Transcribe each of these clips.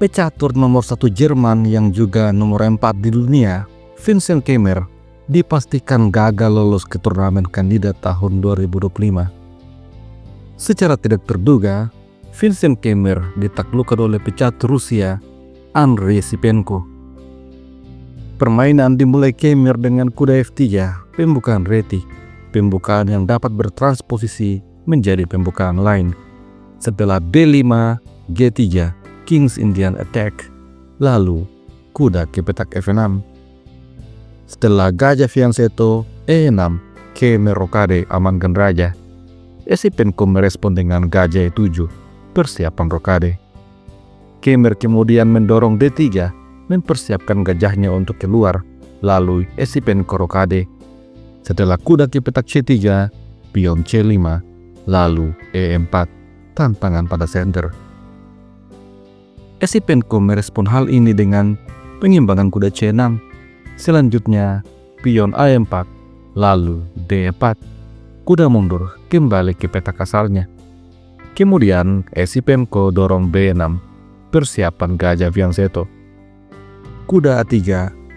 Pecatur nomor 1 Jerman yang juga nomor 4 di dunia, Vincent Keimer, dipastikan gagal lolos ke turnamen kandidat tahun 2025. Secara tidak terduga, Vincent Keimer ditaklukkan oleh pecatur Rusia, Andrei Sipenko. Permainan dimulai Keimer dengan kuda F3, pembukaan reti, pembukaan yang dapat bertransposisi menjadi pembukaan lain. Setelah B5, G3, King's Indian Attack, lalu kuda ke petak F6. Setelah gajah fianchetto E6, Keimer rokade amankan raja. Sipenko merespon dengan gajah E7, persiapan rokade. Keimer kemudian mendorong D3, mempersiapkan gajahnya untuk keluar, lalu Sipenko rokade. Setelah kuda ke petak C3, pion C5, lalu E4, tantangan pada center. Sipenko merespon hal ini dengan pengimbangan kuda C6. Selanjutnya, pion A4, lalu D4. Kuda mundur kembali ke petak asalnya. Kemudian, Sipenko dorong B6, persiapan gajah fianchetto. Kuda A3,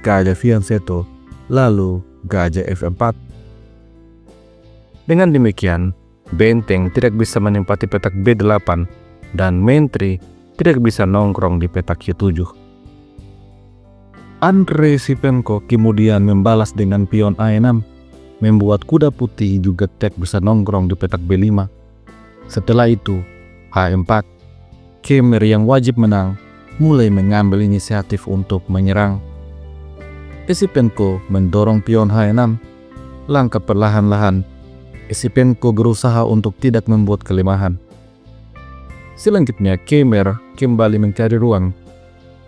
gajah fianchetto, lalu gajah F4. Dengan demikian, benteng tidak bisa menempati petak B8 dan menteri tidak bisa nongkrong di petak C7. Andrei Sipenko kemudian membalas dengan pion A6, membuat kuda putih juga tidak bisa nongkrong di petak B5. Setelah itu, H4. Keimer yang wajib menang mulai mengambil inisiatif untuk menyerang. Sipenko mendorong pion H6. Langkah perlahan-lahan, Sipenko berusaha untuk tidak membuat kelemahan. Selanjutnya, Keimer kembali mencari ruang.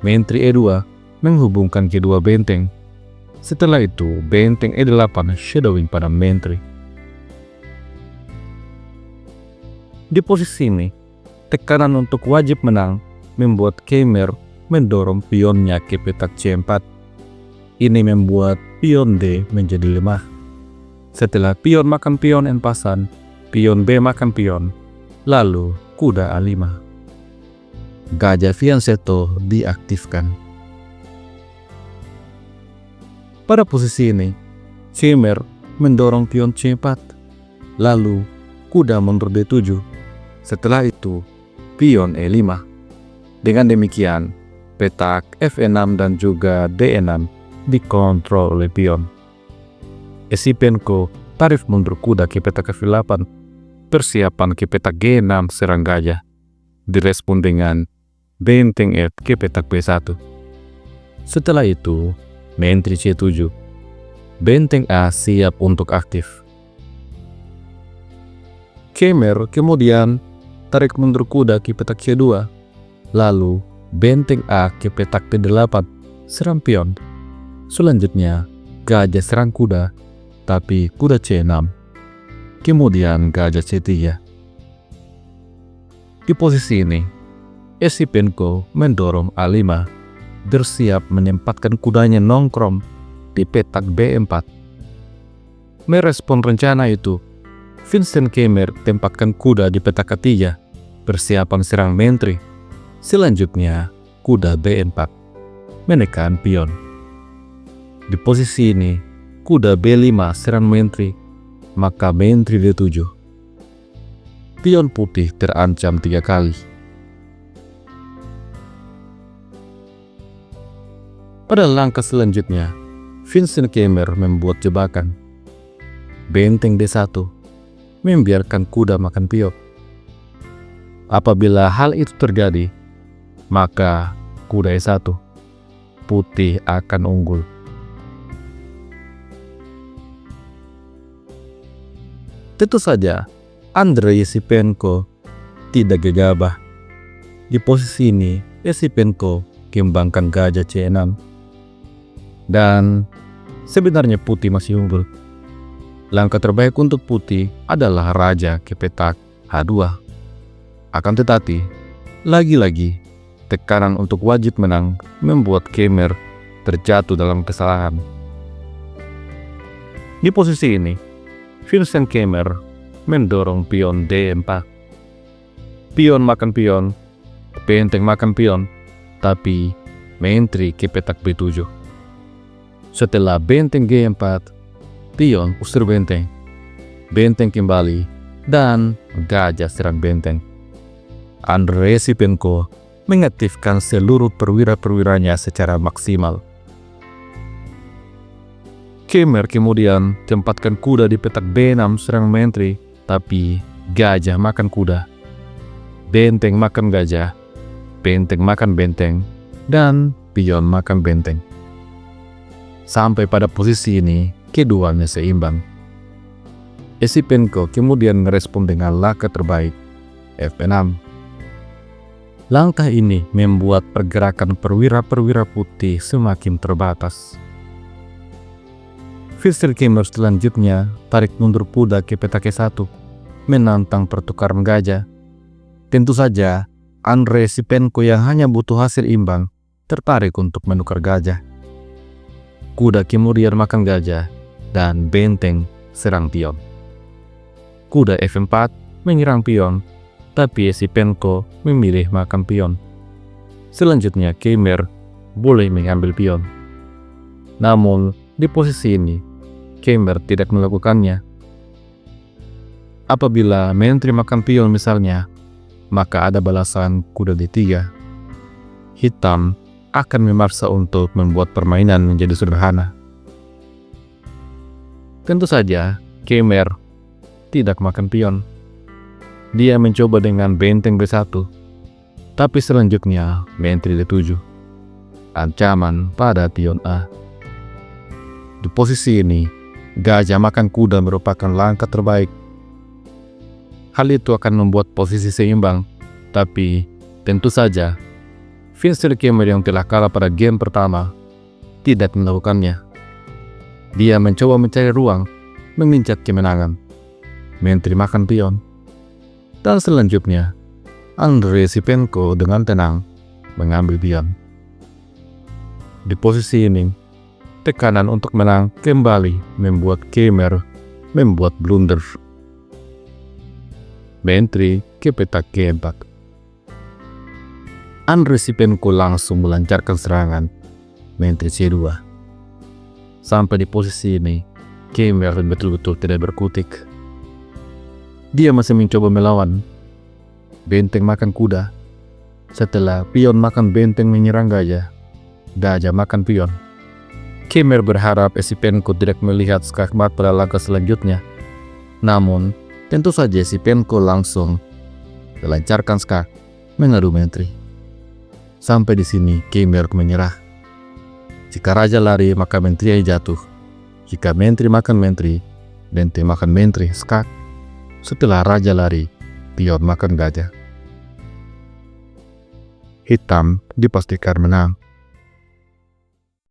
Menteri E2 menghubungkan kedua benteng. Setelah itu, benteng E8 shadowing pada menteri. Di posisi ini, tekanan untuk wajib menang membuat Keimer mendorong pionnya ke petak C4. Ini membuat pion D menjadi lemah. Setelah pion makan pion en pasan, pion B makan pion, lalu kuda A5. Gajah fianchetto diaktifkan. Pada posisi ini, Keimer mendorong pion C4, lalu kuda mundur D7. Setelah itu, pion E5. Dengan demikian, petak F6 dan juga D6 dikontrol oleh pion. Sipenko tarik mundur kuda ke petak F8, persiapan ke petak G6 serang gajah, direspon dengan benteng F ke petak B1. Setelah itu, menteri C7, benteng A siap untuk aktif. Keimer kemudian tarik mundur kuda ke petak C2, lalu benteng A ke petak P8, serang pion. Selanjutnya, gajah serang kuda, tapi kuda C6. Kemudian gajah C3. Di posisi ini, Sipenko mendorong A5, bersiap menempatkan kudanya nongkrong di petak B4. Merespon rencana itu, Vincent Keimer tempatkan kuda di petak A3, persiapan serang menteri. Selanjutnya, kuda B4, menekan pion. Di posisi ini, kuda B5 serang menteri, maka menteri D7. Pion putih terancam 3 kali. Pada langkah selanjutnya, Vincent Keimer membuat jebakan. Benteng D1 membiarkan kuda makan pion. Apabila hal itu terjadi, maka kuda E1 putih akan unggul. Tentu saja, Andrei Sipenko tidak gegabah. Di posisi ini, Sipenko kembangkan gajah C6. Dan sebenarnya putih masih unggul. Langkah terbaik untuk putih adalah raja ke petak H2. Akan tetapi, lagi-lagi, tekanan untuk wajib menang membuat Keimer terjatuh dalam kesalahan. Di posisi ini, Vincent Keimer mendorong pion D4. Pion makan pion, benteng makan pion, tapi menteri ke petak B7. Setelah benteng G4, pion usir benteng. Benteng kembali, dan gajah serang benteng. Andrei Sipenko mengaktifkan seluruh perwira-perwiranya secara maksimal. Khmer kemudian tempatkan kuda di petak B6 serang menteri, tapi gajah makan kuda. Benteng makan gajah, benteng makan benteng, dan pion makan benteng. Sampai pada posisi ini, keduanya seimbang. Esipenko kemudian merespon dengan langkah terbaik, F6. Langkah ini membuat pergerakan perwira-perwira putih semakin terbatas. Fischer Khmer selanjutnya tarik mundur kuda ke petak E1, menantang pertukaran gajah. Tentu saja, Andrei Sipenko yang hanya butuh hasil imbang tertarik untuk menukar gajah. Kuda kemudian makan gajah, dan benteng serang pion. Kuda F4 menyerang pion, tapi Sipenko memilih makan pion. Selanjutnya, Khmer boleh mengambil pion. Namun, di posisi ini, Khmer tidak melakukannya. Apabila menteri makan pion misalnya, maka ada balasan kuda D3. Hitam akan memaksa untuk membuat permainan menjadi sederhana. Tentu saja, Khmer tidak makan pion. Dia mencoba dengan benteng B1, tapi selanjutnya menteri D7. Ancaman pada pion A. Di posisi ini, gajah makan kuda merupakan langkah terbaik. Hal itu akan membuat posisi seimbang, tapi tentu saja Fischer Khmer yang telah kalah pada game pertama tidak melakukannya. Dia mencoba mencari ruang menginjak kemenangan. Menteri makan pion. Dan selanjutnya, Andrei Sipenko dengan tenang mengambil pion. Di posisi ini, tekanan untuk menang kembali membuat Khmer membuat blunder. Menteri ke petak G4. Andrei Sipenko langsung melancarkan serangan menteri C2. Sampai di posisi ini, Khmer betul-betul tidak berkutik. Dia masih mencoba melawan. Benteng makan kuda. Setelah pion makan benteng menyerang gajah, gajah makan pion. Khmer berharap Sipenko tidak melihat skakmat pada langkah selanjutnya. Namun, tentu saja Sipenko langsung melancarkan skak mengadu menteri. Sampai di sini Khmer menyerah. Jika raja lari, maka menteri jatuh. Jika menteri makan menteri, benteng makan menteri, skak. Setelah raja lari, pion makan gajah. Hitam dipastikan menang.